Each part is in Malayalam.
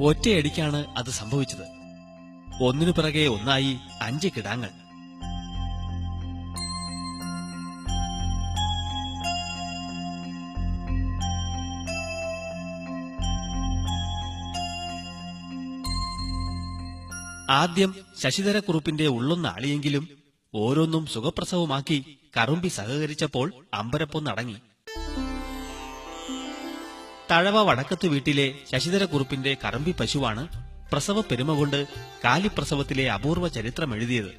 ഒറ്റയടിക്കാണ് അത് സംഭവിച്ചത്. ഒന്നിനു പിറകെ ഒന്നായി 5 കിടാങ്ങൾ. ആദ്യം ശശിധരക്കുറുപ്പിന്റെ ഉള്ളൊന്ന് ആളിയെങ്കിലും ഓരോന്നും സുഖപ്രസവമാക്കി കറുമ്പി സഹകരിച്ചപ്പോൾ അമ്പരപ്പൊന്നടങ്ങി. തഴവ വടക്കത്തു വീട്ടിലെ ശശിധരക്കുറുപ്പിന്റെ കറമ്പി പശുവാണ് പ്രസവ പെരുമ കൊണ്ട് കാലിപ്രസവത്തിലെ അപൂർവ ചരിത്രമെഴുതിയത്.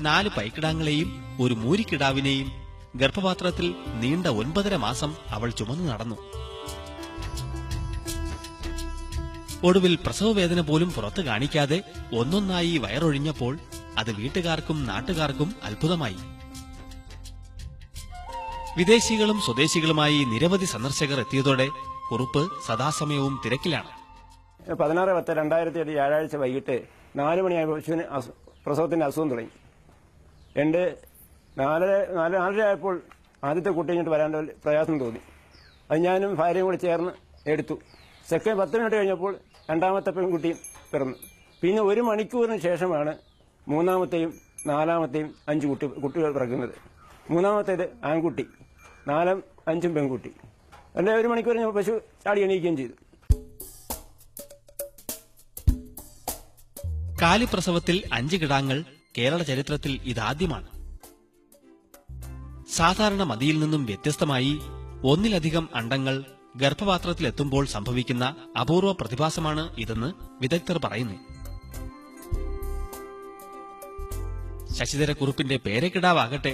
4 പൈക്കിടാങ്ങളെയും ഒരു മൂരിക്കിടാവിനെയും ഗർഭപാത്രത്തിൽ നീണ്ട 9.5 മാസം അവൾ ചുമന്നു നടന്നു. ഒടുവിൽ പ്രസവവേദന പോലും പുറത്തു കാണിക്കാതെ ഒന്നൊന്നായി വയറൊഴിഞ്ഞപ്പോൾ അത് വീട്ടുകാർക്കും നാട്ടുകാർക്കും അത്ഭുതമായി. വിദേശികളും സ്വദേശികളുമായി നിരവധി സന്ദർശകർ എത്തിയതോടെ കുറുപ്പ് സദാസമയവും തിരക്കിലാണ്. 16/10/2007 വ്യാഴാഴ്ച വൈകിട്ട് 4 മണിയായ പശുവിന് പ്രസവത്തിന്റെ അസുഖം തുടങ്ങി. 4:30 ആയപ്പോൾ ആദ്യത്തെ കുട്ടി ഇങ്ങോട്ട് വരാൻ പ്രയാസം തോന്നി. അത് ഞാനും ഭാര്യയും കൂടി ചേർന്ന് എടുത്തു. സെക്കൻഡ് 10 മിനിറ്റ് കഴിഞ്ഞപ്പോൾ രണ്ടാമത്തെ പെൺകുട്ടിയും പിറന്നു. പിന്നെ 1 മണിക്കൂറിന് ശേഷമാണ് മൂന്നാമത്തെയും നാലാമത്തെയും 5 കുട്ടികൾ പിറക്കുന്നത്. മൂന്നാമത്തേത് ആൺകുട്ടി, 4ഉം 5ഉം പെൺകുട്ടി. 1 മണിക്കൂർ ഞാൻ പശു ചാടി എണീക്കുകയും ചെയ്തു. കാലിപ്രസവത്തിൽ 5 കിടാങ്ങൾ കേരള ചരിത്രത്തിൽ ഇതാദ്യമാണ്. സാധാരണ മതിയിൽ നിന്നും വ്യത്യസ്തമായി ഒന്നിലധികം അണ്ടങ്ങൾ ഗർഭപാത്രത്തിലെത്തുമ്പോൾ സംഭവിക്കുന്ന അപൂർവ പ്രതിഭാസമാണ് ഇതെന്ന് വിദഗ്ധർ പറയുന്നു. ശശിധരക്കുറുപ്പിന്റെ പേരക്കിടാവാകട്ടെ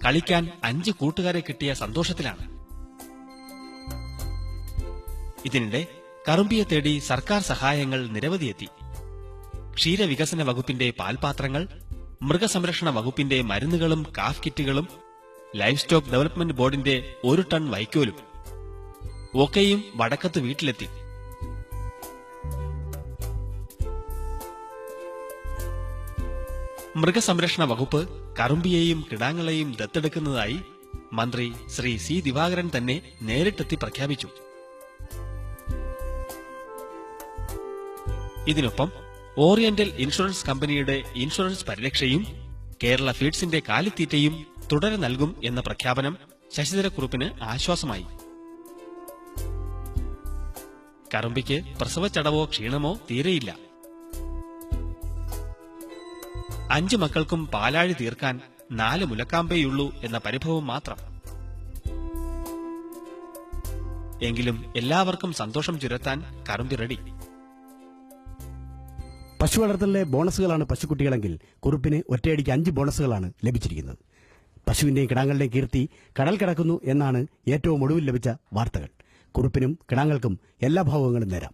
കളിക്കാൻ 5 കൂട്ടുകാരെ കിട്ടിയ സന്തോഷത്തിലാണ്. ഇതിനിടെ കറുമ്പിയെ തേടി സർക്കാർ സഹായങ്ങൾ നിരവധിയെത്തി. ക്ഷീരവികസന വകുപ്പിന്റെ പാൽപാത്രങ്ങൾ, മൃഗസംരക്ഷണ വകുപ്പിന്റെ മരുന്നുകളും കാഫ് കിറ്റുകളും, ലൈഫ് സ്റ്റോക്ക് ഡെവലപ്മെന്റ് ബോർഡിന്റെ 1 ടൺ വൈക്കോലും ഒക്കെയും വടക്കത്ത് വീട്ടിലെത്തി. മൃഗസംരക്ഷണ വകുപ്പ് കറുമ്പിയെയും കിടാങ്ങളെയും ദത്തെടുക്കുന്നതായി മന്ത്രി ശ്രീ സി ദിവാകരൻ തന്നെ നേരിട്ടെത്തി പ്രഖ്യാപിച്ചു. ഇതിനൊപ്പം ഓറിയന്റൽ ഇൻഷുറൻസ് കമ്പനിയുടെ ഇൻഷുറൻസ് പരിരക്ഷയും കേരള ഫീഡ്സിന്റെ കാലിത്തീറ്റയും തുടരെ നൽകും എന്ന പ്രഖ്യാപനം ശശിധരക്കുറുപ്പിന് ആശ്വാസമായി. കറുമ്പിക്ക് പ്രസവച്ചടവോ ക്ഷീണമോ തീരെയില്ല. 5 മക്കൾക്കും പാലാഴി തീർക്കാൻ 4 മുലക്കാമ്പേയുള്ളൂ എന്ന പരിഭവം മാത്രം. എങ്കിലും എല്ലാവർക്കും സന്തോഷം ചുരത്താൻ കറുമ്പി റെഡി. പശു വളർത്തലിലെ ബോണസുകളാണ് പശുക്കുട്ടികളെങ്കിൽ കുറുപ്പിന് ഒറ്റയടിക്ക് 5 ബോണസുകളാണ് ലഭിച്ചിരിക്കുന്നത്. പശുവിന്റെയും കിടാങ്ങളുടെയും കീർത്തി കടൽ കടക്കുന്നു എന്നാണ് ഏറ്റവും ഒടുവിൽ ലഭിച്ച വാർത്തകൾ. കുറുപ്പിനും കിടാങ്ങൾക്കും എല്ലാ ഭാവങ്ങളും നേരാം.